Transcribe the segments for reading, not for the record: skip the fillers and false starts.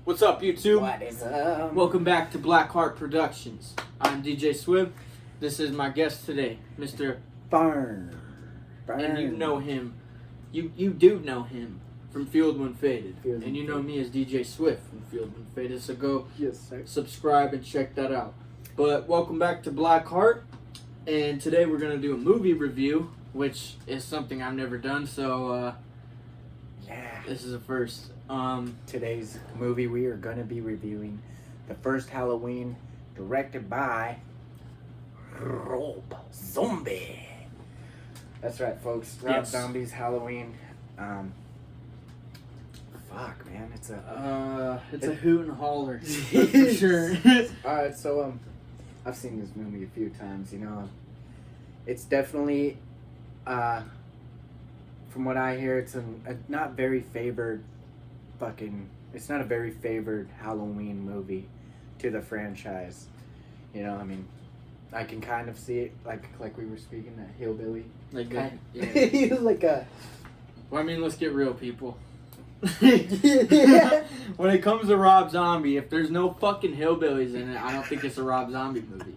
What's up, YouTube? What is up? Welcome back to Blackheart Productions. I'm DJ Swift. This is my guest today, Mr. Fern. And you know him. You do know him from Field When Faded. And you know me as DJ Swift from Field When Faded. So go subscribe and check that out. But welcome back to Blackheart. And today we're going to do a movie review, which is something I've never done. So, yeah, this is a first. Today's movie we are going to be reviewing the first Halloween, directed by Rob Zombie. That's right, folks. Rob Zombie's Halloween. Fuck, man, it's a hoot and holler for sure. Alright, so I've seen this movie a few times. You know, it's definitely from what I hear, it's a not very favored it's not a very favored Halloween movie to the franchise. You know, I mean, I can kind of see it like we were speaking, that hillbilly. Like he was like a. Well, I mean, let's get real, people. When it comes to Rob Zombie, if there's no fucking hillbillies in it, I don't think it's a Rob Zombie movie.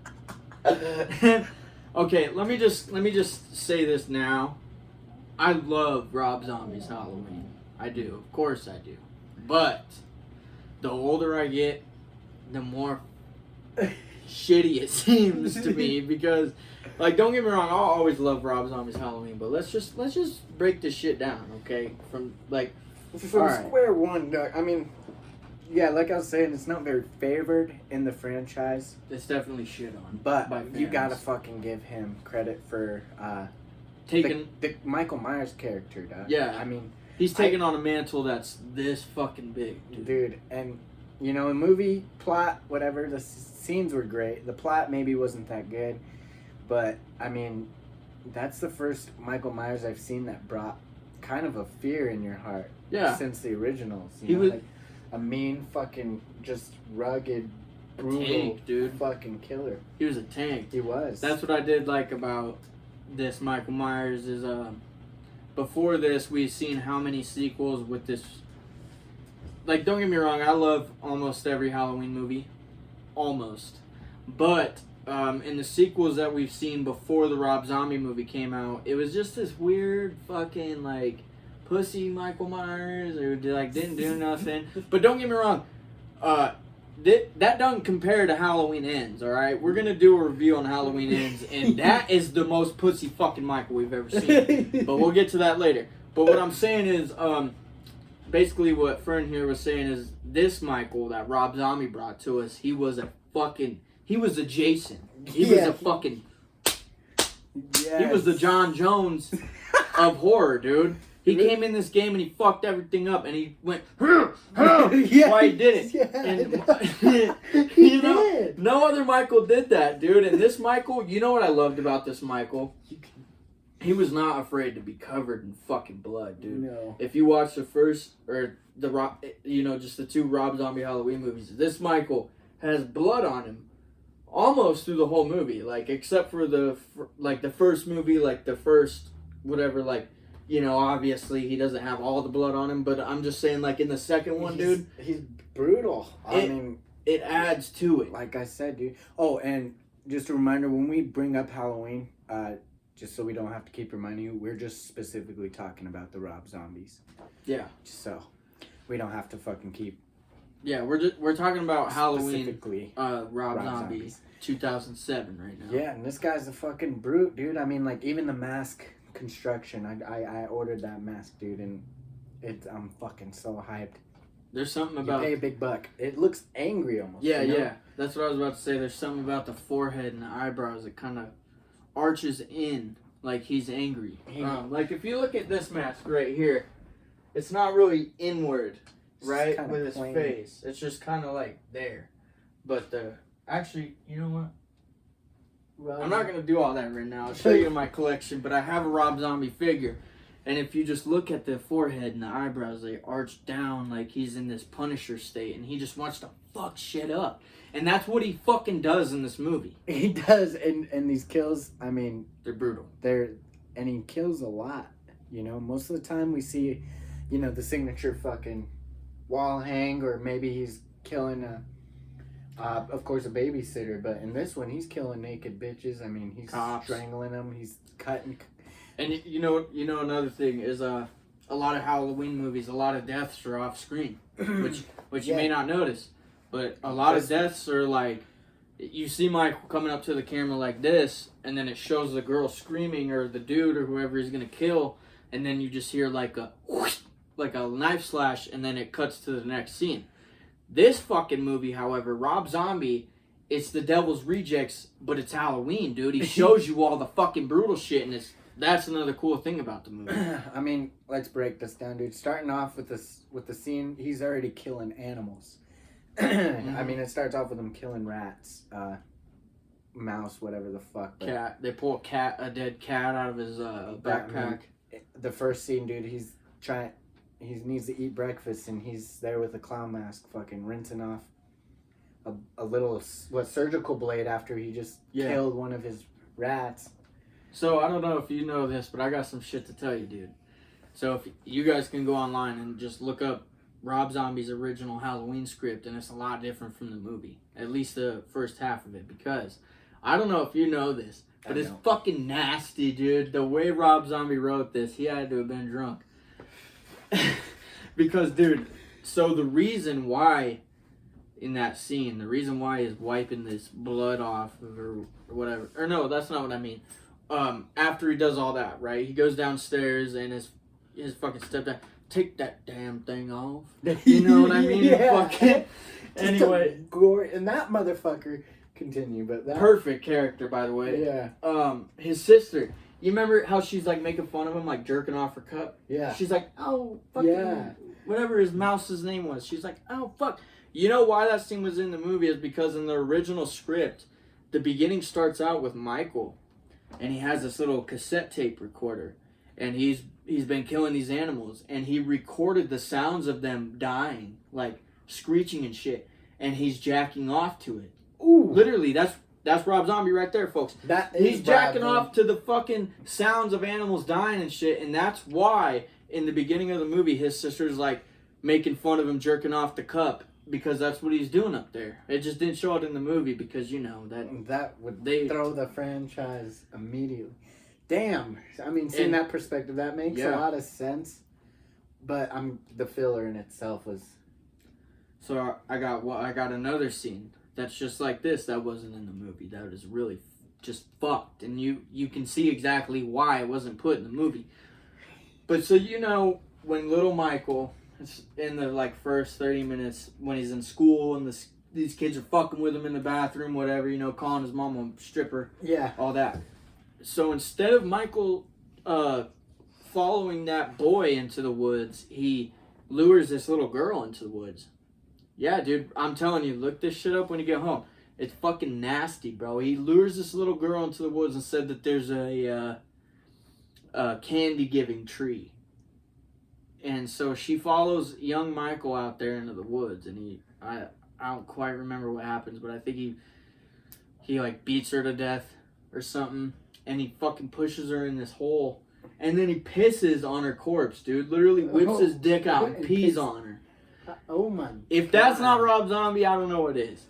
Okay, let me just say this now. I love Rob Zombie's Halloween. I do, of course I do. But the older I get, the more shitty it seems to me, because, like, don't get me wrong, I'll always love Rob Zombie's Halloween, but let's just break this shit down, okay? From square one. I mean, yeah, like I was saying, it's not very favored in the franchise. It's definitely shit on, but you gotta fucking give him credit for taking the Michael Myers character, dog. Yeah, I mean, he's taking on a mantle that's this fucking big, dude. And you know, the movie plot, whatever, the scenes were great. The plot maybe wasn't that good, but I mean, that's the first Michael Myers I've seen that brought kind of a fear in your heart. Yeah. Since the originals. He was like a mean fucking, just rugged, brutal tank, dude. Fucking killer. He was a tank. He was. That's what I did like about this Michael Myers is before this we've seen how many sequels with this. Like, don't get me wrong, I love almost every Halloween movie. Almost. But in the sequels that we've seen before the Rob Zombie movie came out, it was just this weird fucking, like, pussy Michael Myers, or like didn't do nothing. But don't get me wrong, that doesn't compare to Halloween Ends, alright? We're gonna do a review on Halloween Ends, and that is the most pussy fucking Michael we've ever seen. But we'll get to that later. But what I'm saying is, basically what Fern here was saying is, this Michael that Rob Zombie brought to us, he was a Jason. He was a fucking... Yes. He was the John Jones of horror, dude. He came in this game and he fucked everything up, and he went, why he did it. Yeah, and, you know, no other Michael did that, dude. And this Michael, you know what I loved about this Michael? He was not afraid to be covered in fucking blood, dude. No. If you watch the first, or just the two Rob Zombie Halloween movies, this Michael has blood on him almost through the whole movie, like, except for the first movie, like the first whatever, like, you know, obviously he doesn't have all the blood on him, but I'm just saying, like, in the second one, dude, he's brutal. I mean, it adds to it. Like I said, dude. Oh, and just a reminder, when we bring up Halloween, just so we don't have to keep reminding you, we're just specifically talking about the Rob Zombies. Yeah. So we don't have to fucking keep. Yeah, we're talking about Halloween. Specifically, Rob Zombie, 2007 right now. Yeah, and this guy's a fucking brute, dude. I mean, like, even the mask construction, I ordered that mask, dude, and I'm fucking so hyped. There's something about... You pay a big buck. It looks angry almost. Yeah, you know? yeah. That's what I was about to say. There's something about the forehead and the eyebrows that kind of arches in like he's angry. Like, if you look at this mask right here, it's not really inward, right, with his face. It's just kind of like there. But actually, you know what? Well, I'm not going to do all that right now. I'll show you my collection, but I have a Rob Zombie figure. And if you just look at the forehead and the eyebrows, they arch down like he's in this Punisher state, and he just wants to fuck shit up. And that's what he fucking does in this movie. He does, and these kills, I mean... They're brutal. And he kills a lot, you know? Most of the time we see, you know, the signature fucking wall hang, or maybe he's killing of course, a babysitter. But in this one, he's killing naked bitches. I mean, he's Cops. strangling them. He's cutting. And you know another thing is a lot of Halloween movies, a lot of deaths are off screen, which you may not notice, but a lot of deaths are like, you see Michael coming up to the camera like this, and then it shows the girl screaming or the dude or whoever he's gonna kill, and then you just hear like a knife slash, and then it cuts to the next scene. This fucking movie, however, Rob Zombie, it's the Devil's Rejects, but it's Halloween, dude. He shows you all the fucking brutal shit, and that's another cool thing about the movie. I mean, let's break this down, dude. Starting off with the scene, he's already killing animals. I mean, it starts off with him killing rats, mouse, whatever the fuck. Cat. They pull a dead cat out of his backpack. The first scene, dude, he needs to eat breakfast, and he's there with a clown mask, fucking rinsing off a little surgical blade after he just killed one of his rats. So I don't know if you know this, but I got some shit to tell you, dude. So if you guys can go online and just look up Rob Zombie's original Halloween script, and it's a lot different from the movie, at least the first half of it, because I don't know if you know this, but it's fucking nasty, dude. The way Rob Zombie wrote this, he had to have been drunk. Because, dude, so the reason why in that scene, the reason why he's wiping this blood off of her or whatever, or no, that's not what I mean. After he does all that, right, he goes downstairs and his fucking stepdad, take that damn thing off. You know what I mean? Yeah. Fucking, anyway. And that motherfucker, continue, but that. Perfect character, by the way. Yeah. His sister, you remember how she's like making fun of him, like jerking off her cup? Yeah. She's like, oh, fucking, whatever his mouse's name was. She's like, oh, fuck. You know why that scene was in the movie is because in the original script, the beginning starts out with Michael, and he has this little cassette tape recorder, and he's been killing these animals, and he recorded the sounds of them dying, like screeching and shit, and he's jacking off to it. Ooh. Literally, that's Rob Zombie right there, folks. He's jacking off to the fucking sounds of animals dying and shit, and that's why in the beginning of the movie, his sister's like making fun of him jerking off the cup, because that's what he's doing up there. It just didn't show it in the movie because, you know, that would throw the franchise immediately. Damn. I mean, seeing that perspective, that makes a lot of sense. But the filler in itself was. So I got another scene that's just like this. That wasn't in the movie. That is really just fucked, and you can see exactly why it wasn't put in the movie. But so, you know, when little Michael, in the like first 30 minutes when he's in school and these kids are fucking with him in the bathroom, whatever, you know, calling his mom a stripper, all that. So instead of Michael following that boy into the woods, he lures this little girl into the woods. Yeah, dude, I'm telling you, look this shit up when you get home. It's fucking nasty, bro. He lures this little girl into the woods and said that there's a candy-giving tree. And so she follows young Michael out there into the woods, and I don't quite remember what happens, but I think he like beats her to death or something, and he fucking pushes her in this hole, and then he pisses on her corpse, dude. Literally whips his dick out and pees on her. Oh my! If that's not Rob Zombie, I don't know what is.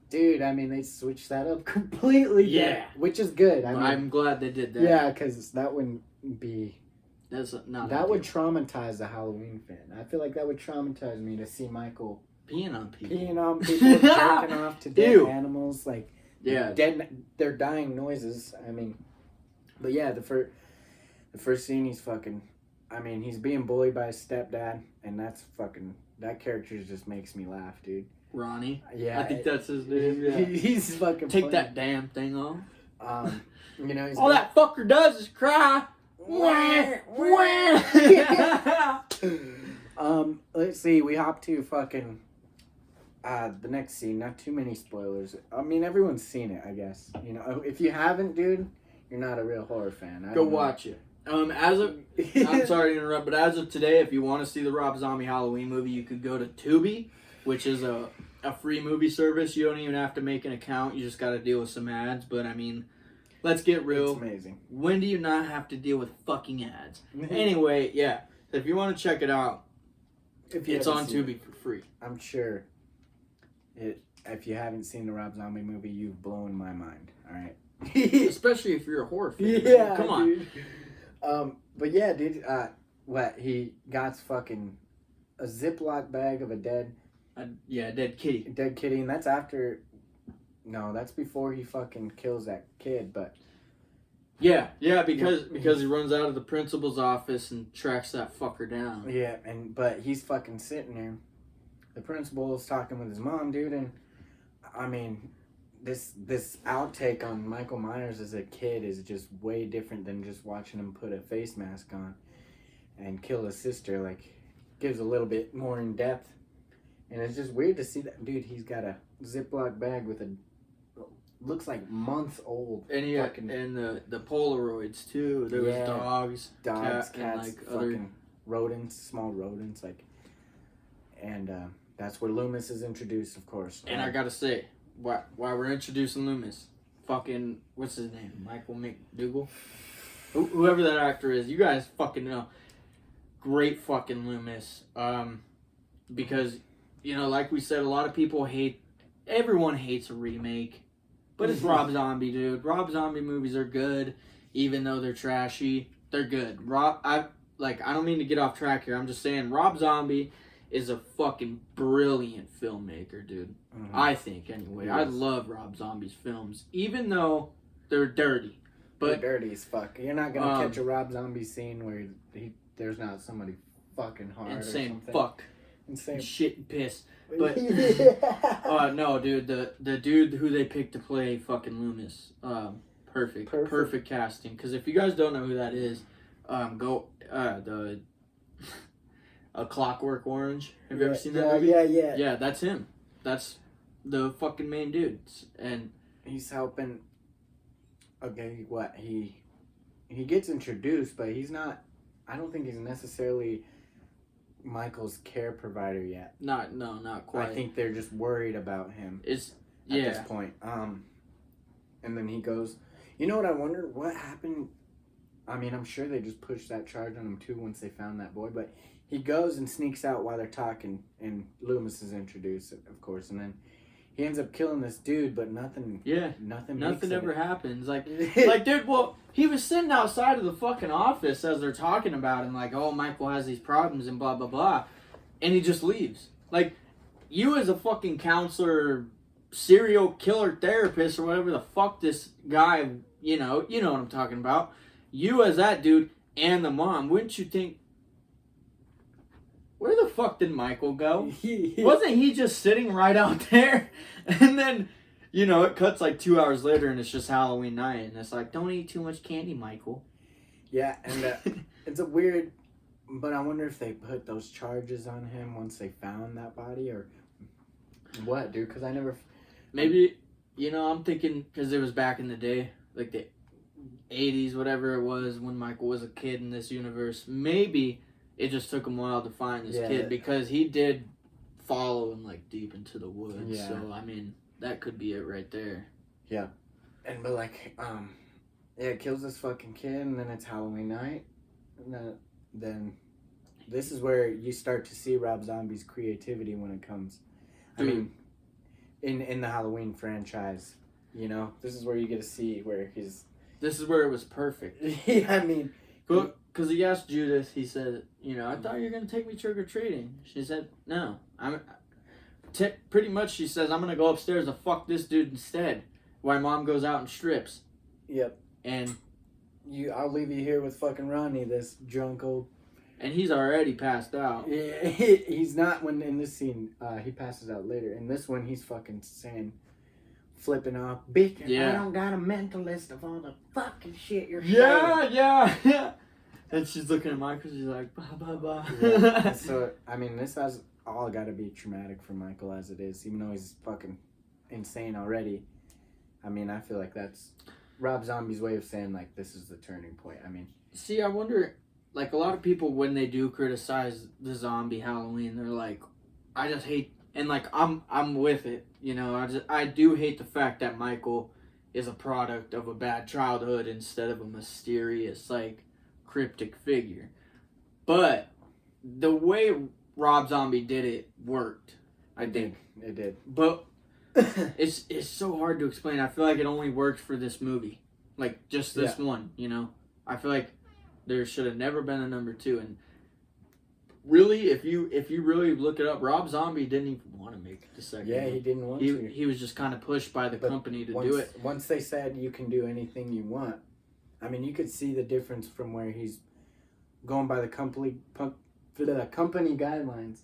Dude, I mean, they switched that up completely. Yeah, which is good. I'm glad they did that. Yeah, because that wouldn't be. That would traumatize a Halloween fan. I feel like that would traumatize me to see Michael peeing on people, jerking off to dead animals, like they're dying noises. I mean, but yeah, the first scene, he's fucking. I mean, he's being bullied by his stepdad, and that character just makes me laugh, dude. Ronnie. Yeah, I think that's his name. Yeah. He's fucking. Take that damn thing off. You know, all that fucker does is cry. Let's see. We hop to fucking the next scene. Not too many spoilers. I mean, everyone's seen it, I guess. You know, if you haven't, dude, you're not a real horror fan. Go watch it. As of I'm sorry to interrupt, but as of today, if you want to see the Rob Zombie Halloween movie, you could go to Tubi, which is a free movie service. You don't even have to make an account. You just got to deal with some ads. But I mean, let's get real. It's amazing. When do you not have to deal with fucking ads? Anyway, yeah. If you want to check it out, If you It's haven't on seen Tubi for free. I'm sure. If you haven't seen the Rob Zombie movie, you've blown my mind. All right. Especially if you're a horror fan. Yeah, Come on. dude. But yeah, dude. What he got fucking a Ziploc bag of a dead Dead kitty. dead kitty, and that's after. No, that's before he fucking kills that kid. But Yeah, because he runs out of the principal's office and tracks that fucker down. yeah, but he's fucking sitting there. The principal's talking with his mom, dude, and I mean, this outtake on Michael Myers as a kid is just way different than just watching him put a face mask on and kill his sister. Like, gives a little bit more in depth, and it's just weird to see that dude. He's got a Ziploc bag with a looks like months old, and the Polaroids too. There was dogs, cats, and like fucking other rodents, small rodents, like, and that's where Loomis is introduced, of course. And I gotta say, why we're introducing Loomis, fucking what's his name, Michael McDougal, whoever that actor is, you guys fucking know. Great fucking Loomis, because like we said, a lot of people everyone hates a remake. But it's Rob Zombie, dude. Rob Zombie movies are good, even though they're trashy. They're good. I don't mean to get off track here. I'm just saying Rob Zombie is a fucking brilliant filmmaker, dude. Mm-hmm. I think, anyway. Yes. I love Rob Zombie's films, even though they're dirty. But they're dirty as fuck. You're not gonna catch a Rob Zombie scene where there's not somebody fucking hard insane or something. Fuck. Insane shit and piss. But no, dude, the dude who they picked to play fucking Loomis, perfect casting. Because if you guys don't know who that is, go A Clockwork Orange. Have you ever seen that movie? Yeah. Yeah, that's him. That's the fucking main dude, and he's helping. Okay, what he gets introduced, but he's not. I don't think he's necessarily Michael's care provider yet. Not quite. I think they're just worried about him. At this point. And then he goes. You know what I wonder? What happened? I mean, I'm sure they just pushed that charge on him too once they found that boy. But he goes and sneaks out while they're talking, and Loomis is introduced, of course, and then he ends up killing this dude. But nothing. Yeah. Nothing ever happens. Like, dude. Well, he was sitting outside of the fucking office as they're talking about him, like, oh, Michael has these problems and blah blah blah, and he just leaves. Like, you as a fucking counselor, serial killer therapist, or whatever the fuck this guy, you know what I'm talking about. You as that dude and the mom, wouldn't you think, where the fuck did Michael go? Wasn't he just sitting right out there? And then, it cuts like 2 hours later and it's just Halloween night. And it's like, don't eat too much candy, Michael. Yeah, and it's a weird, but I wonder if they put those charges on him once they found that body or what, dude? Because I never... Maybe, I'm thinking, because it was back in the day, like the 80s, whatever it was, when Michael was a kid in this universe. Maybe it just took him a while to find this kid, because he did follow him like deep into the woods. Yeah. So I mean, that could be it right there. Yeah, but like, it kills this fucking kid, and then it's Halloween night, and then this is where you start to see Rob Zombie's creativity when it comes. I mean, in the Halloween franchise, this is where you get to see where he's. This is where it was perfect. Yeah, I mean, because he asked Judith, he said, I thought you were going to take me trick-or-treating. She said, no. Pretty much she says, I'm going to go upstairs to fuck this dude instead. While Mom goes out and strips. Yep. And I'll leave you here with fucking Ronnie, this drunk old... And he's already passed out. Yeah, he's not when in this scene, he passes out later. In this one, he's fucking saying... Flipping off, bitch. Yeah. I don't got a mental list of all the fucking shit you're saying. Yeah. And she's looking at Michael. She's like, blah blah blah. Yeah. So I mean, this has all got to be traumatic for Michael as it is, even though he's fucking insane already. I mean, I feel like that's Rob Zombie's way of saying like this is the turning point. I mean, see, I wonder, like a lot of people when they do criticize the zombie Halloween, they're like, I just hate. And like I'm with it, I do hate the fact that Michael is a product of a bad childhood instead of a mysterious, like, cryptic figure. But the way Rob Zombie did it worked. I think it did. But it's so hard to explain. I feel like it only worked for this movie, like just this one. You know, I feel like there should have never been a number 2. And really, if you really look it up, Rob Zombie didn't even want to make the second. Yeah, one. he didn't want to. He was just kind of pushed by the company to do it. Once they said you can do anything you want, I mean, you could see the difference from where he's going by the company guidelines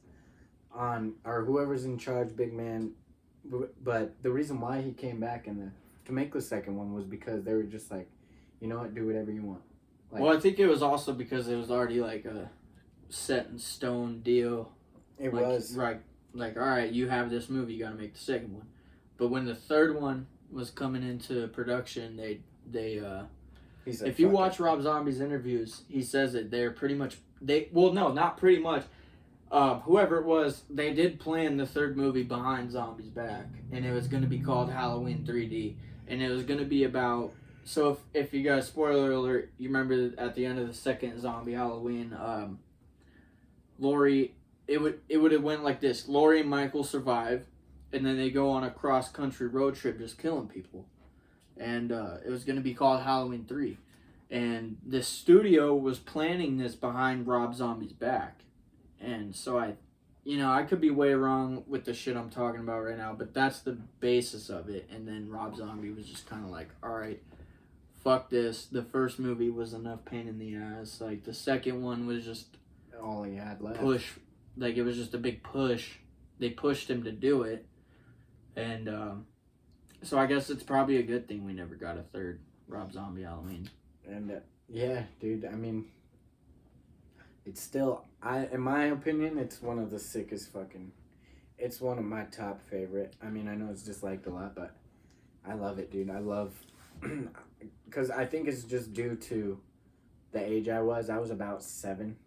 on, or whoever's in charge, big man. But the reason why he came back to make the second one was because they were just like, you know what, do whatever you want. Like, well, I think it was also because it was already like a set in stone deal. It like, was. Right. Like, all right, you have this movie, you got to make the second one. But when the third one was coming into production, if you watch Rob Zombie's interviews, he says that they're pretty much, not pretty much. Whoever it was, they did plan the third movie behind Zombie's back, and it was going to be called Halloween 3D, and it was going to be about. So if you guys, spoiler alert, you remember at the end of the second Zombie Halloween, Laurie, it would have went like this: Laurie and Michael survive, and then they go on a cross country road trip just killing people, and it was going to be called Halloween 3, and the studio was planning this behind Rob Zombie's back. And so I could be way wrong with the shit I'm talking about right now, but that's the basis of it. And then Rob Zombie was just kind of like, all right, fuck this. The first movie was enough pain in the ass. Like, the second one was just all he had left. Push. Like, it was just a big push. They pushed him to do it. And so I guess it's probably a good thing we never got a third Rob Zombie Halloween. And yeah, dude, I mean, it's still, in my opinion, it's one of the sickest fucking, it's one of my top favorite. I mean, I know it's disliked a lot, but I love it, dude. I love, because I think it's just due to the age I was. I was about 7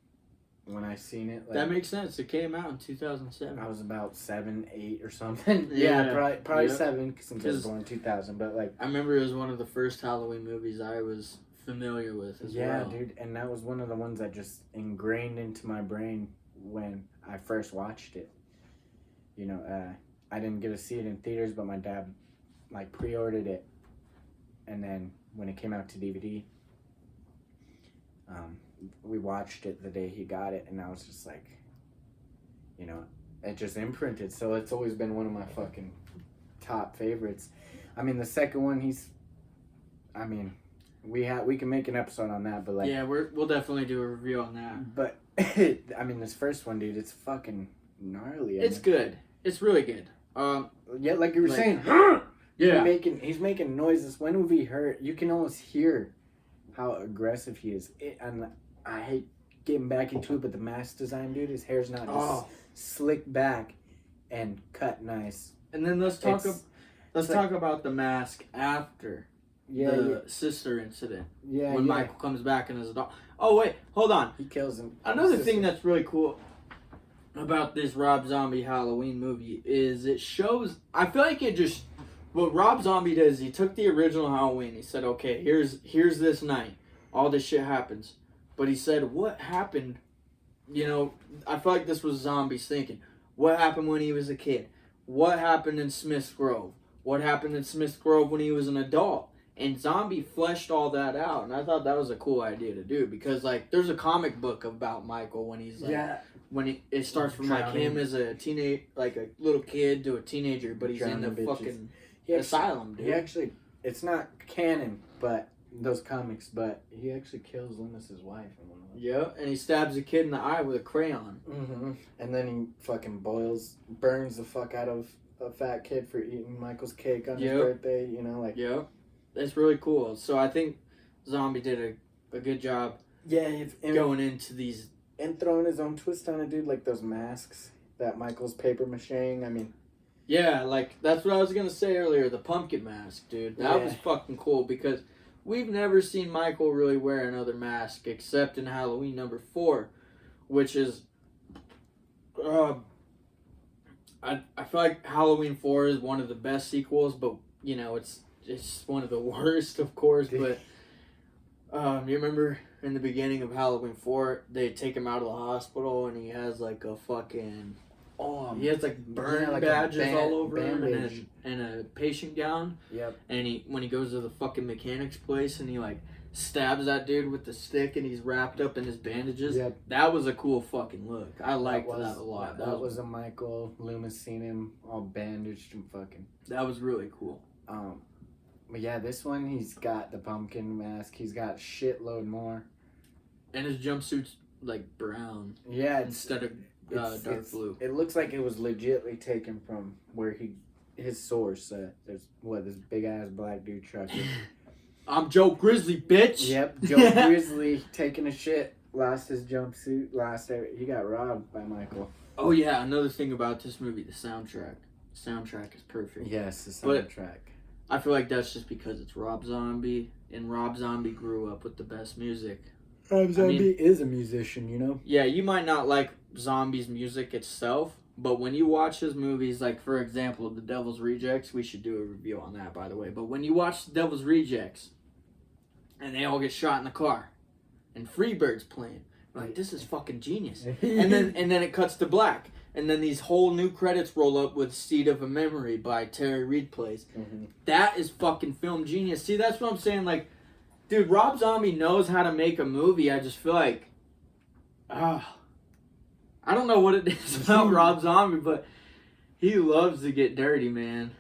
when I seen it. Like, that makes sense. It came out in 2007. I was about 7, 8 or something. Yeah, probably 7, since I was born in 2000. But like, I remember it was one of the first Halloween movies I was familiar with as well. Yeah, dude, and that was one of the ones that just ingrained into my brain when I first watched it. You know, I didn't get to see it in theaters, but my dad like pre-ordered it, and then when it came out to DVD, we watched it the day he got it, and I was just like, you know, it just imprinted. So it's always been one of my fucking top favorites. I mean, the second one, we can make an episode on that, but like, yeah, we'll definitely do a review on that. But I mean, this first one, dude, it's fucking gnarly. It's good. It's really good. Yeah, like you were saying, yeah, he's making noises. When we heard, you can almost hear how aggressive he is. And I hate getting back into it, but the mask design, dude, his hair's not just slicked back and cut nice. And then let's talk about the mask after. The sister incident. Yeah, when Michael comes back and is a dog. Oh wait, hold on. He kills him. Another thing that's really cool about this Rob Zombie Halloween movie is it shows. I feel like it just. What Rob Zombie does, he took the original Halloween. He said, "Okay, here's this night. All this shit happens." But he said, "What happened?" You know, I feel like this was Zombie's thinking. What happened when he was a kid? What happened in Smith's Grove? What happened in Smith's Grove when he was an adult? And Zombie fleshed all that out, and I thought that was a cool idea to do because, like, there's a comic book about Michael when he's like, it starts from like him as a like a little kid to a teenager, but he's in the fucking asylum, dude. It's not canon, but those comics, but he actually kills Loomis's wife in one of them. Yeah, and he stabs a kid in the eye with a crayon. Mm-hmm. And then he fucking burns the fuck out of a fat kid for eating Michael's cake on his birthday. You know, like It's really cool. So I think Zombie did a good job going into these. And throwing his own twist on it, dude. Like those masks that Michael's paper macheing. I mean. Yeah, like, that's what I was going to say earlier. The pumpkin mask, dude. That was fucking cool because we've never seen Michael really wear another mask except in Halloween number 4, which is. I feel like Halloween 4 is one of the best sequels, but, you know, it's one of the worst, of course, but You remember in the beginning of Halloween 4, they take him out of the hospital and he has like a fucking. He has like burn like badges all over him bandage. and a patient gown. Yep. And when he goes to the fucking mechanic's place and he like stabs that dude with the stick and he's wrapped up in his bandages. Yep. That was a cool fucking look. I liked that a lot. That was a Michael Loomis seen him all bandaged and fucking. That was really cool. But yeah, this one he's got the pumpkin mask. He's got a shitload more. And his jumpsuit's like brown. Yeah, instead of dark blue. It looks like it was legitly taken from where his source. There's this big ass black dude trucker. I'm Joe Grizzly, bitch. Yep, Joe Grizzly taking a shit. Lost his jumpsuit. He got robbed by Michael. Oh yeah, another thing about this movie, the soundtrack. The soundtrack is perfect. Yes, the soundtrack. But I feel like that's just because it's Rob Zombie, and Rob Zombie grew up with the best music. Rob Zombie is a musician, you know? Yeah, you might not like Zombie's music itself, but when you watch his movies, like for example, The Devil's Rejects, we should do a review on that, by the way. But when you watch The Devil's Rejects, and they all get shot in the car, and Freebird's playing, you're like, this is fucking genius. and then it cuts to black, and then these whole new credits roll up with "Seed of a Memory" by Terry Reid plays. Mm-hmm. That is fucking film genius. See, that's what I'm saying. Like, dude, Rob Zombie knows how to make a movie. I just feel like, I don't know what it is about Rob Zombie, but he loves to get dirty, man.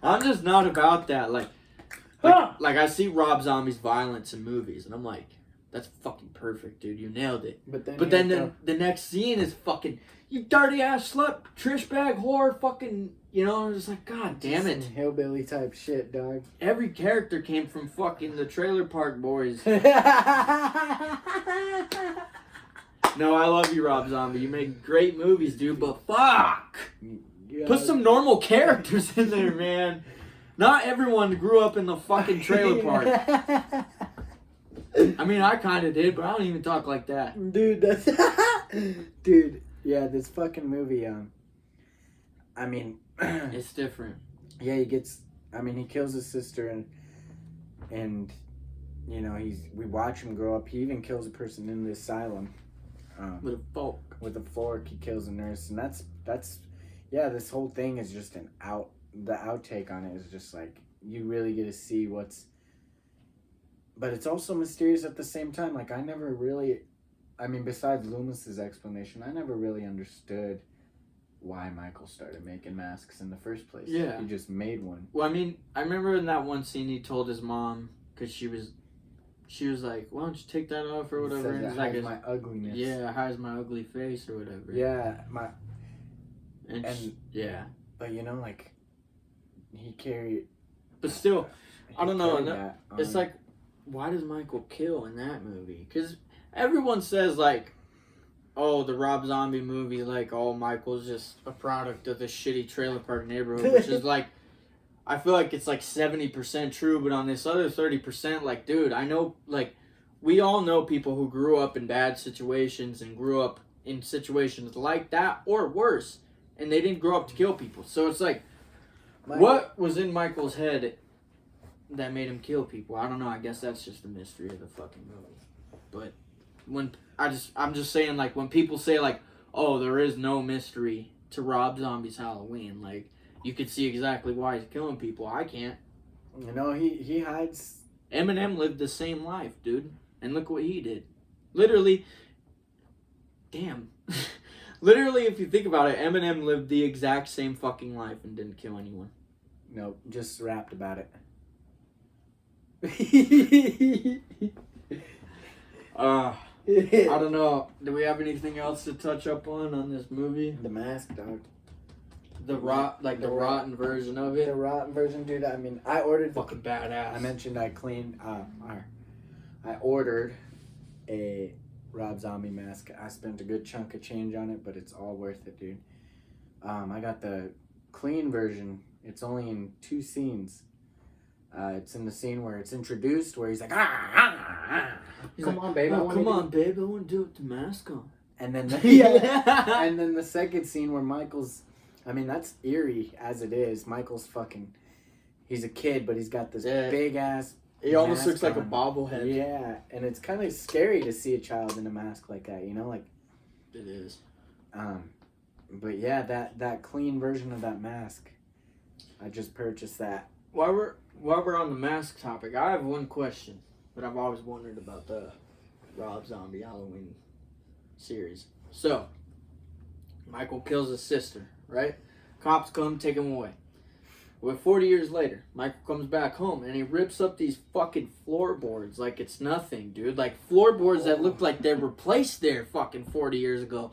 I'm just not about that. Like I see Rob Zombie's violence in movies, and I'm like, that's fucking perfect, dude. You nailed it. But then the next scene is fucking, you dirty ass slut, trish bag whore, fucking, you know, I'm just like, God damn it. Hillbilly type shit, dog. Every character came from fucking the Trailer Park Boys. No, I love you, Rob Zombie. You make great movies, dude, but fuck! Put some normal characters in there, man. Not everyone grew up in the fucking trailer park. I mean, I kind of did, but I don't even talk like that. Dude, that's... Dude, yeah, this fucking movie, I mean... It's different. Yeah, he kills his sister and you know, we watch him grow up. He even kills a person in the asylum. With a fork. With a fork, he kills a nurse, and that's yeah. This whole thing is just the outtake on it is just like you really get to see what's. But it's also mysterious at the same time. Like I never really, besides Loomis's explanation, I never really understood why Michael started making masks in the first place. Yeah, he just made one. Well, I remember in that one scene he told his mom because she was like, why don't you take that off or whatever. He says, hides my ugliness. Yeah, hides my ugly face or whatever. Yeah, yeah. But you know, like, he carried... But still, I don't know. It's like, why does Michael kill in that movie? Because everyone says, like, oh, the Rob Zombie movie, like, oh, Michael's just a product of the shitty trailer park neighborhood, which is like... I feel like it's like 70% true, but on this other 30%, like, dude, I know, like, we all know people who grew up in bad situations and grew up in situations like that or worse, and they didn't grow up to kill people. So it's like, what was in Michael's head that made him kill people? I don't know. I guess that's just the mystery of the fucking movie. But I'm just saying, like, when people say, like, oh, there is no mystery to Rob Zombie's Halloween, like, you could see exactly why he's killing people. I can't. You know, he hides... Eminem lived the same life, dude. And look what he did. Literally... Damn. Literally, if you think about it, Eminem lived the exact same fucking life and didn't kill anyone. Nope, just rapped about it. I don't know. Do we have anything else to touch up on this movie? The Mask, dog. The rotten version of it. The rotten version, dude. I ordered fucking badass. I mentioned I ordered a Rob Zombie mask. I spent a good chunk of change on it, but it's all worth it, dude. I got the clean version. It's only in 2 scenes. It's in the scene where it's introduced, where he's like, come on, babe. Oh, come on, babe. I want to do it with the mask on. And then and then the second scene where Michael's. That's eerie as it is. Michael's fucking he's a kid, but he's got this Yeah. big ass. It almost mask looks like a on. bobblehead. Yeah, and it's kind of scary to see a child in a mask like that. You know, like. It is. But yeah, that clean version of that mask, I just purchased that. While we're on the mask topic, I have one question that I've always wondered about the Rob Zombie Halloween series. So, Michael kills his sister, right? Cops come, take him away. Well, 40 years later, Michael comes back home and he rips up these fucking floorboards like it's nothing, dude. Like floorboards that look like they were placed there fucking 40 years ago.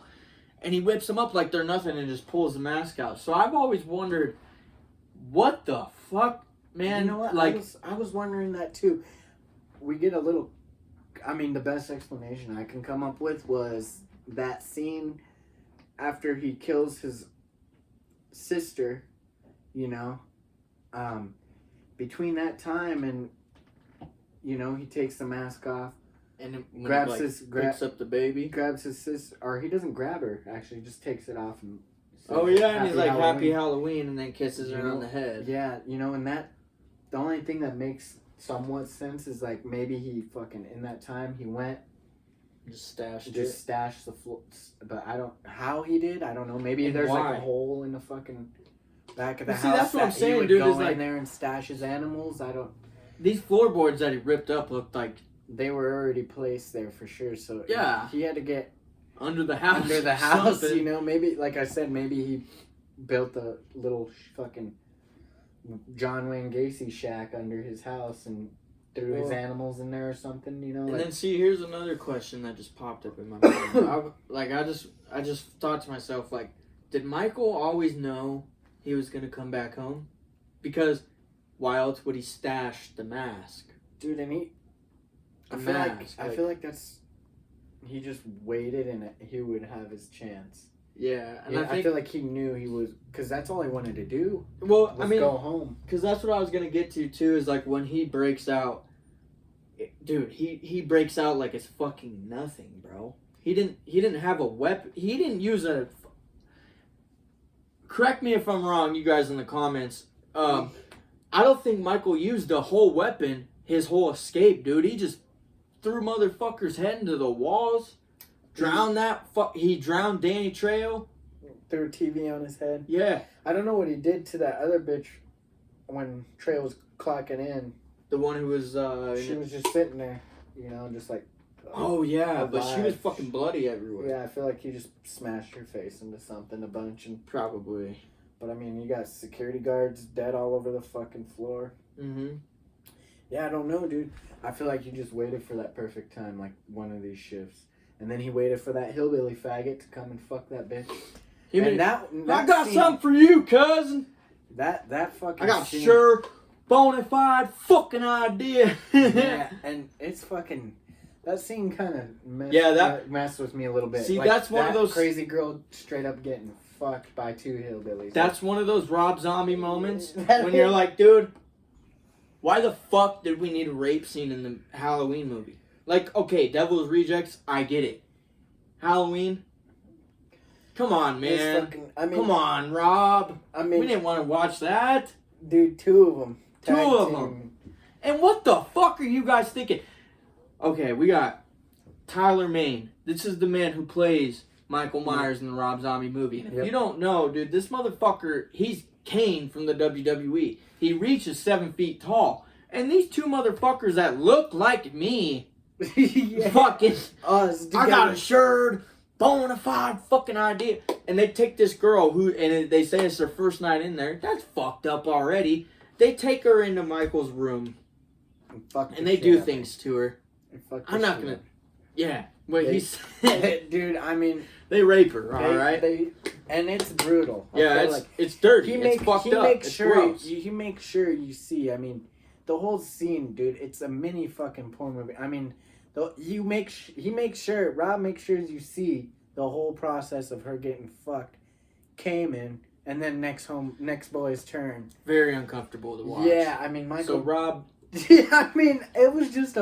And he whips them up like they're nothing and just pulls the mask out. So I've always wondered, what the fuck, man? You know what? Like, I was wondering that too. We get a little. I mean, the best explanation I can come up with was that scene after he kills his sister. You know, between that time and he takes the mask off. and when grabs he, his picks up the baby. grabs his sister, or he doesn't grab her. Actually, he just takes it off and. says, Oh yeah, and he's like Halloween. Happy Halloween, and then kisses her on the head. Yeah, and that the only thing that makes somewhat sense is like maybe he fucking in that time he went Just stashed stashed the floor, but I don't how he did. I don't know. Maybe And there's why? like a hole in the fucking back of the Well, house. see, that's what I'm that he saying, would dude, Go is in like- there and stash his animals. I don't. These floorboards that he ripped up looked like They were already placed there for sure. So Yeah. he had to get under the house. under the house. something. Maybe like I said, maybe he built a little fucking John Wayne Gacy shack under his house and threw his Well, animals in there or something. And Like, then see, here's another question that just popped up in my mind. I just thought to myself, like, did Michael always know he was gonna come back home? Because why else would he stash the mask? dude, and The I mask. feel like that's he just waited and he would have his chance. Yeah, and Yeah, I think feel like he knew he was because that's all he wanted to do. well, Was I mean, go home. because that's what I was gonna get to too. Is like when he breaks out, dude. He breaks out like it's fucking nothing, bro. He didn't have a weapon. He didn't use a. Correct me if I'm wrong, you guys in the comments. I don't think Michael used a whole weapon. His whole escape, dude. He just threw motherfucker's head into the walls. Drowned that. He drowned Danny Trejo. Threw a TV on his head. Yeah, I don't know what he did to that other bitch when Trey was clocking in. the one who was. She was just sitting there, just like. Oh yeah, but she was alive. fucking bloody everywhere. Yeah, I feel like he just smashed her face into something a bunch, Probably. but I mean, you got security guards dead all over the fucking floor. Mm-hmm. Yeah, I don't know, dude. I feel like you just waited for that perfect time, like one of these shifts, and then he waited for that hillbilly faggot to come and fuck that bitch. And that I got scene- something for you, cousin. That fucking. I got scene, sure bona fide fucking idea. Yeah, and it's fucking. That scene kind of messed with me a little bit. See, Like, that's one of that those- crazy girl straight up getting fucked by two hillbillies. That's one of those Rob Zombie moments when you're like, dude, why the fuck did we need a rape scene in the Halloween movie? Like, okay, Devil's Rejects, I get it. Halloween, come on, It's man. fucking, I mean, Come on, Rob. I We mean, didn't want to watch that. dude, two of them. Two of them. And what the fuck are you guys thinking? Okay, we got Tyler Mane. This is the man who plays Michael Myers in the Rob Zombie movie. And if Yep. you don't know, dude, this motherfucker, he's Kane from the WWE. He reaches 7 feet tall. And these two motherfuckers that look like me, Yeah. fucking, Us. I got a assured, bona fide fucking idea. And they take this girl who, and they say it's their first night in there. That's fucked up already. They take her into Michael's room and they do things to her. I'm not gonna. Yeah, what he said. Dude, I mean, They rape her, all right. And it's brutal. I Yeah, feel it's dirty. he It's fucked up. makes It's sure gross. he makes sure you see. I mean, the whole scene, dude. It's a mini fucking porn movie. I mean, he makes sure Rob makes sure you see the whole process of her getting fucked, came in, and then next boy's turn. Very uncomfortable to watch. Yeah, I mean, Michael. So Rob, Yeah, I mean, it was just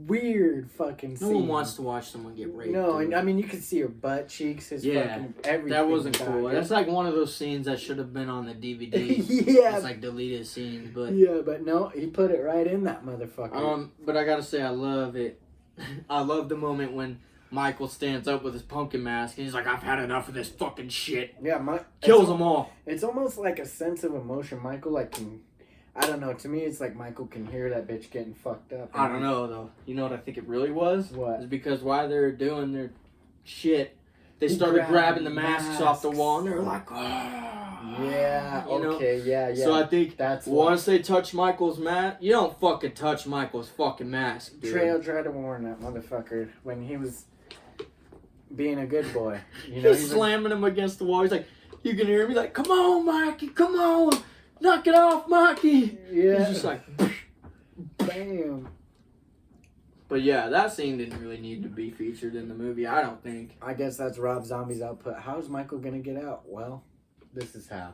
weird fucking scene. No one wants to watch someone get raped. No, dude. and I mean, you could see her butt cheeks, his fucking everything. That wasn't cool. Dude. That's like one of those scenes that should have been on the DVD. Yeah. It's like deleted scenes, but yeah, but no, he put it right in that motherfucker. But I gotta say, I love it. I love the moment when Michael stands up with his pumpkin mask and he's like, "I've had enough of this fucking shit." Yeah, kills them all. It's almost like a sense of emotion. Michael can. I don't know. To me, it's like Michael can hear that bitch getting fucked up. I don't know though. You know what I think it really was? What? It's because while they're doing their shit, they started grabbing the masks off the wall and they were like, "Oh." Yeah. You know? Okay. Yeah. So I think that's once they touch Michael's mask, you don't fucking touch Michael's fucking mask, dude. Trail tried to warn that motherfucker when he was being a good boy. You know, He's slamming him against the wall. He's like, you can hear him. He's like, "Come on, Mikey, come on. Knock it off, Mikey." Yeah. He's just like, bam. But yeah, that scene didn't really need to be featured in the movie, I don't think. I guess that's Rob Zombie's output. How's Michael gonna get out? Well, this is how.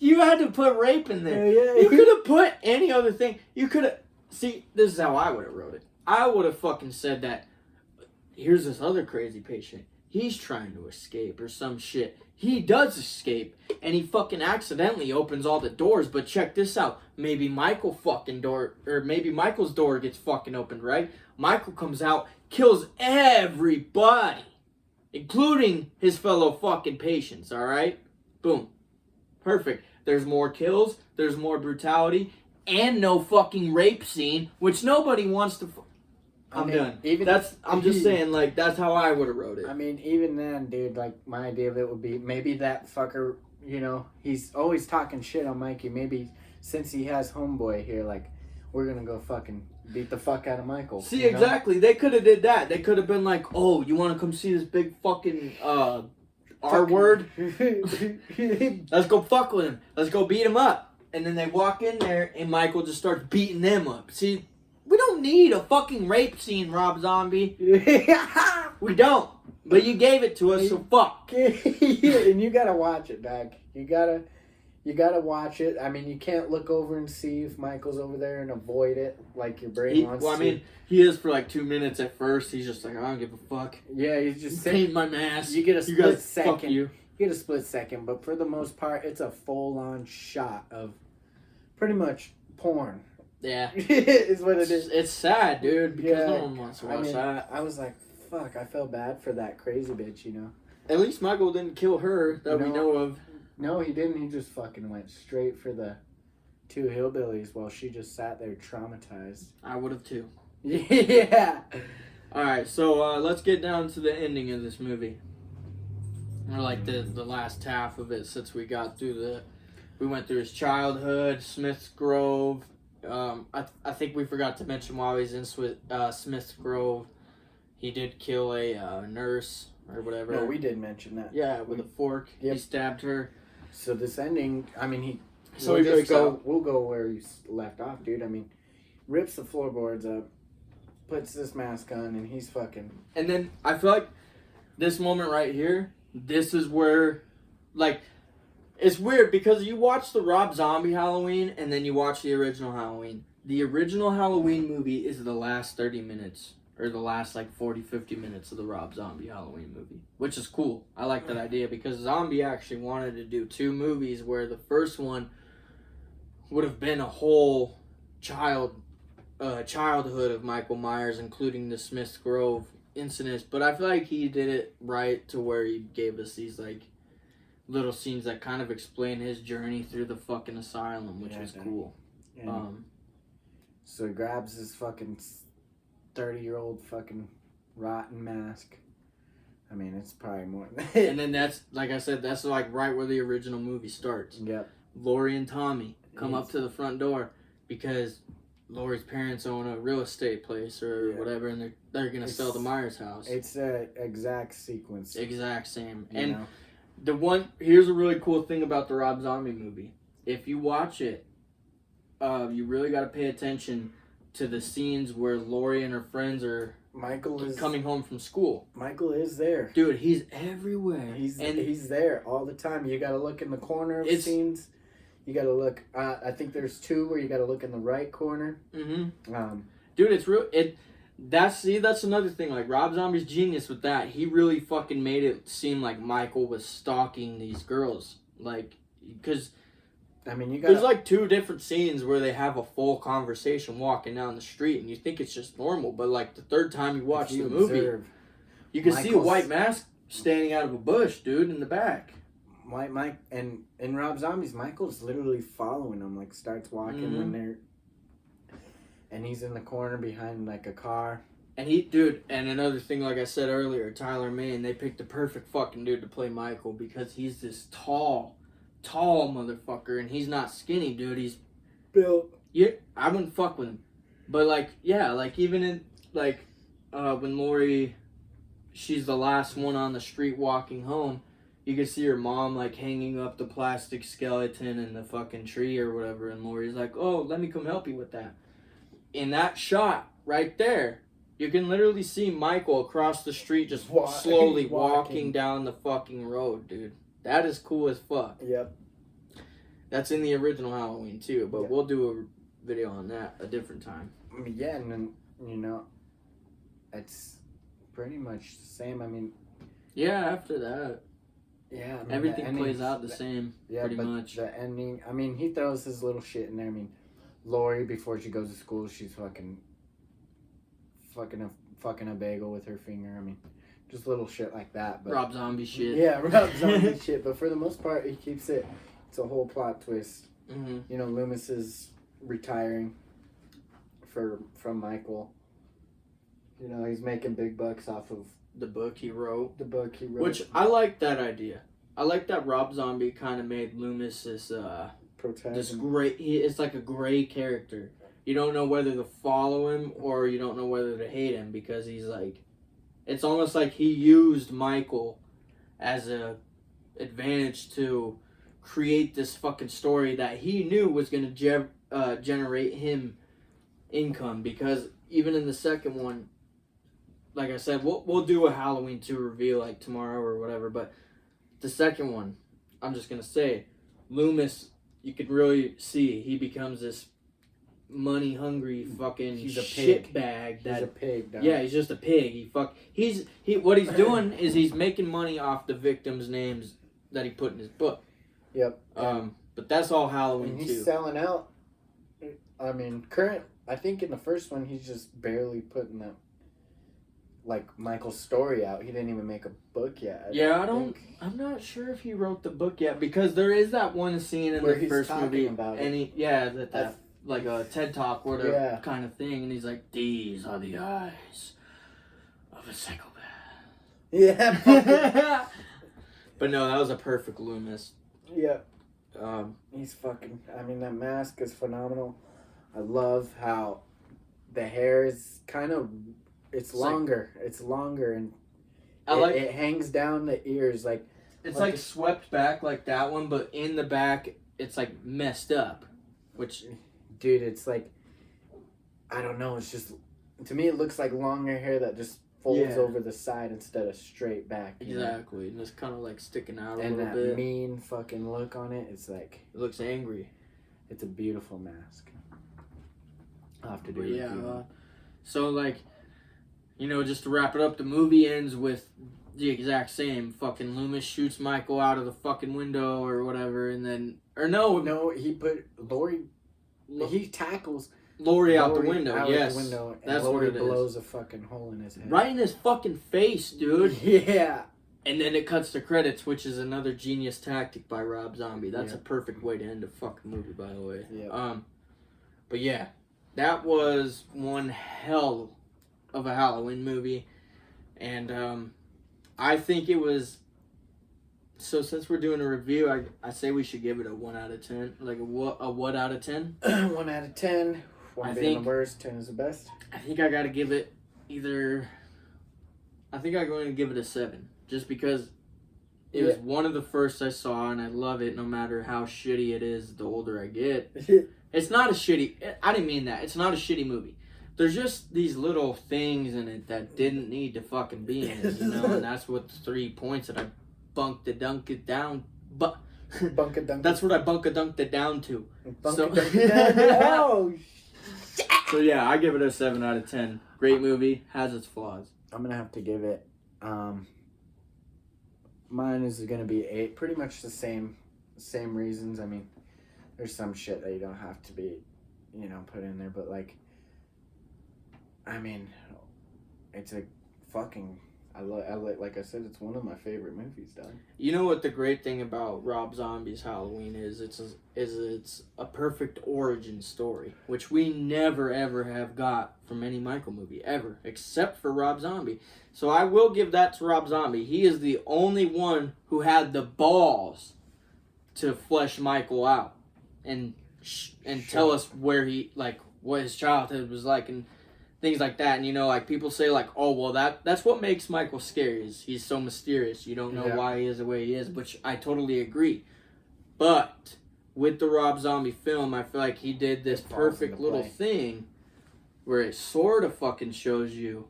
You had to put rape in there. Yeah. You could have put any other thing. You could have... See, this is how I would have wrote it. I would have fucking said that, here's this other crazy patient. He's trying to escape or some shit. He does escape, and he fucking accidentally opens all the doors, but check this out. Maybe Michael's door gets fucking opened, right? Michael comes out, kills everybody, including his fellow fucking patients, alright? Boom. Perfect. There's more kills, there's more brutality, and no fucking rape scene, which nobody wants to... I'm done. I'm just saying, like, that's how I would have wrote it. I mean, even then, dude, like, my idea of it would be maybe that fucker, you know, he's always talking shit on Mikey. Maybe since he has homeboy here, like, we're gonna go fucking beat the fuck out of Michael. See, exactly. They could have did that. They could have been like, "Oh, you want to come see this big fucking R word? Let's go fuck with him. Let's go beat him up." And then they walk in there, and Michael just starts beating them up. See, we don't need a fucking rape scene, Rob Zombie. We don't. But you gave it to us, so fuck. And you gotta watch it, dog. You gotta watch it. I mean, you can't look over and see if Michael's over there and avoid it like your brain wants to. I mean, he is for like 2 minutes at first. He's just like, I don't give a fuck. Yeah, he's just paint my mask. You get a split second. Fuck you. You get a split second, but for the most part, it's a full-on shot of pretty much porn. Yeah. Is what it is. It's sad, dude, because no one wants to watch that. I was like, fuck, I felt bad for that crazy bitch, you know? At least Michael didn't kill her that we know of. No, he didn't. He just fucking went straight for the two hillbillies while she just sat there traumatized. I would have too. Yeah. Alright, so let's get down to the ending of this movie. Or like the last half of it, since we got through we went through his childhood, Smith's Grove. I think we forgot to mention while he was in Smith's Grove, he did kill a nurse or whatever. No, we did mention that. Yeah, with a fork. Yep. He stabbed her. So this ending, I mean, we'll go where he left off, dude. I mean, rips the floorboards up, puts this mask on, and he's fucking... And then I feel like this moment right here, this is where, like... It's weird because you watch the Rob Zombie Halloween and then you watch the original Halloween. The original Halloween movie is the last 30 minutes or the last like 40, 50 minutes of the Rob Zombie Halloween movie, which is cool. I like that idea because Zombie actually wanted to do 2 movies where the first one would have been a whole childhood of Michael Myers, including the Smith's Grove incidents. But I feel like he did it right to where he gave us these like little scenes that kind of explain his journey through the fucking asylum, which was cool. So he grabs his fucking 30-year-old fucking rotten mask. I mean, it's probably more than that. And then that's, like I said, that's like right where the original movie starts. Yep. Laurie and Tommy come up to the front door because Laurie's parents own a real estate place or whatever, and they're going to sell the Myers house. It's a exact sequence. Exact same. You know? Here's a really cool thing about the Rob Zombie movie. If you watch it, you really got to pay attention to the scenes where Laurie and her friends are coming home from school. Michael is there. Dude, he's everywhere. He's there all the time. You got to look in the corner of scenes. You gotta look. I think there's 2 where you gotta look in the right corner. Mm-hmm. Dude, it's real. That's another thing. Like, Rob Zombie's genius with that. He really fucking made it seem like Michael was stalking these girls. Like, because I mean, you got there's like 2 different scenes where they have a full conversation walking down the street, and you think it's just normal. But like the 3rd time you watch the movie, you can see a white mask standing out of a bush, dude, in the back. Mike and in Rob Zombie's, Michael's literally following them. Like, starts walking when they're. And he's in the corner behind, like, a car. And and another thing, like I said earlier, Tyler Mane, they picked the perfect fucking dude to play Michael because he's this tall motherfucker, and he's not skinny, dude. He's built. Yeah, I wouldn't fuck with him. But, like, yeah, like, even in, like, when Lori, she's the last one on the street walking home, you can see her mom, like, hanging up the plastic skeleton in the fucking tree or whatever, and Lori's like, oh, let me come help you with that. In that shot right there, you can literally see Michael across the street just slowly walking down the fucking road, dude. That is cool as fuck. Yep. That's in the original Halloween, too, but we'll do a video on that a different time. I mean, yeah, and then, you know, it's pretty much the same. I mean... Yeah, after that. Yeah, I mean, everything plays out the same, pretty much. The ending, I mean, he throws his little shit in there. I mean, Lori, before she goes to school, she's fucking a bagel with her finger. I mean, just little shit like that. But Rob Zombie shit. Yeah, Rob Zombie shit. But for the most part, he keeps it. It's a whole plot twist. Mm-hmm. You know, Loomis is retiring from Michael. You know, he's making big bucks off of the book he wrote. Which I like that idea. I like that Rob Zombie kind of made Loomis this it's like a gray character. You don't know whether to follow him or you don't know whether to hate him because he's like, it's almost like he used Michael as a advantage to create this fucking story that he knew was going to generate him income, because even in the second one, like I said, we'll do a Halloween 2 reveal like tomorrow or whatever, but the second one, I'm just going to say, Loomis, you could really see he becomes this money-hungry fucking shitbag. He's a pig, dog. Yeah, he's just a pig. What he's doing is he's making money off the victims' names that he put in his book. Yep. But that's all Halloween and he's selling out. I mean, I think in the first one, he's just barely putting that, like, Michael's story out. He didn't even make a book yet. I'm not sure if he wrote the book yet, because there is that one scene in the first movie about and that like a TED Talk where they're kind of thing, and he's like, "These are the eyes of a psychopath." Yeah. But no, that was a perfect Loomis. Yeah. He's fucking. I mean, that mask is phenomenal. I love how the hair is kind of. It's longer. It's longer, and it hangs down the ears like. It's like swept back like that one, but in the back, it's like messed up, which. Dude, it's like, I don't know, it's just, to me it looks like longer hair that just folds over the side instead of straight back. Exactly, and it's kind of like sticking out a little bit. And that mean fucking look on it, it's like... It looks angry. It's a beautiful mask. I'll have to do it. So, like, you know, just to wrap it up, the movie ends with the exact same. Fucking Loomis shoots Michael out of the fucking window or whatever, and then... No, he put Lori... He tackles Lori out the window. Yes, the window, and that's Lori what it blows is. A fucking hole in his head. Right in his fucking face, dude. Yeah. And then it cuts to credits, which is another genius tactic by Rob Zombie. That's a perfect way to end a fucking movie, by the way. Yeah. But yeah, that was one hell of a Halloween movie, and I think it was. So since we're doing a review, I say we should give it a 1 out of 10. Like a what out of 10? 1 out of 10. 1 being the worst, 10 is the best. I think I got to give it I think I'm going to give it a 7. Just because it was one of the first I saw, and I love it no matter how shitty it is the older I get. It's not a shitty... I didn't mean that. It's not a shitty movie. There's just these little things in it that didn't need to fucking be in it, you know? And that's what the 3 points that I bunked the dunk it down, but Bunkadunk. That's what I bunkadunked it down to. Bunkadunk it down. Oh, So yeah, I give it a 7 out of 10. Great movie, has its flaws. I'm gonna have to give it. Mine is gonna be 8. Pretty much the same reasons. I mean, there's some shit that you don't have to be, put in there, but like, I mean, it's a fucking. Like I said, it's one of my favorite movies, dog. You know what the great thing about Rob Zombie's Halloween is? It's a perfect origin story, which we never ever have got from any Michael movie ever, except for Rob Zombie. So I will give that to Rob Zombie. He is the only one who had the balls to flesh Michael out and tell us where what his childhood was like and things like that. And like people say like, oh well, that's what makes Michael scary, is he's so mysterious. You don't know why he is the way he is, which I totally agree. But with the Rob Zombie film, I feel like he did this perfect little thing where it sort of fucking shows you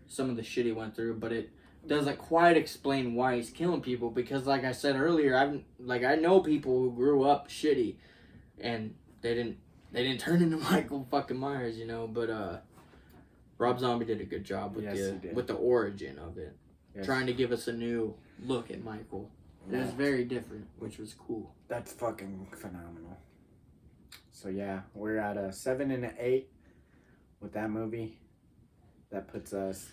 some of the shit he went through, but it doesn't quite explain why he's killing people, because like I said earlier, I know people who grew up shitty and they didn't turn into Michael fucking Myers, but Rob Zombie did a good job with the origin of it. Yes. Trying to give us a new look at Michael. It was very different, which was cool. That's fucking phenomenal. So yeah, we're at a 7 and an 8 with that movie. That puts us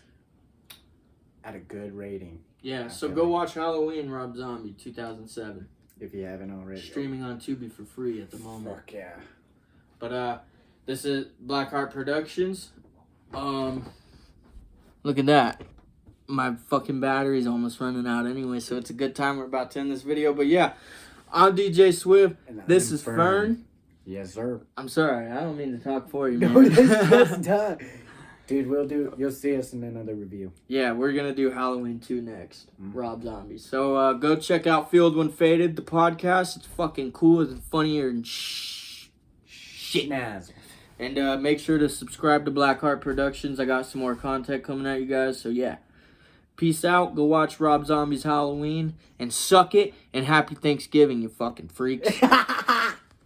at a good rating. Yeah, so go watch Halloween, Rob Zombie, 2007. If you haven't already. Streaming on Tubi for free at the moment. Fuck yeah. But this is Blackheart Productions. Look at that. My fucking battery's almost running out anyway, so it's a good time we're about to end this video. But yeah, I'm DJ Swift. This is Fern. Yes, sir. I'm sorry, I don't mean to talk for you, man. No, that's just done. Dude, you'll see us in another review. Yeah, we're gonna do Halloween 2 next. Rob Zombie. So go check out Field When Faded, the podcast. It's fucking cool and funnier and shit. Nazzle. And make sure to subscribe to Blackheart Productions. I got some more content coming at you guys. So yeah. Peace out. Go watch Rob Zombie's Halloween. And suck it. And happy Thanksgiving, you fucking freaks.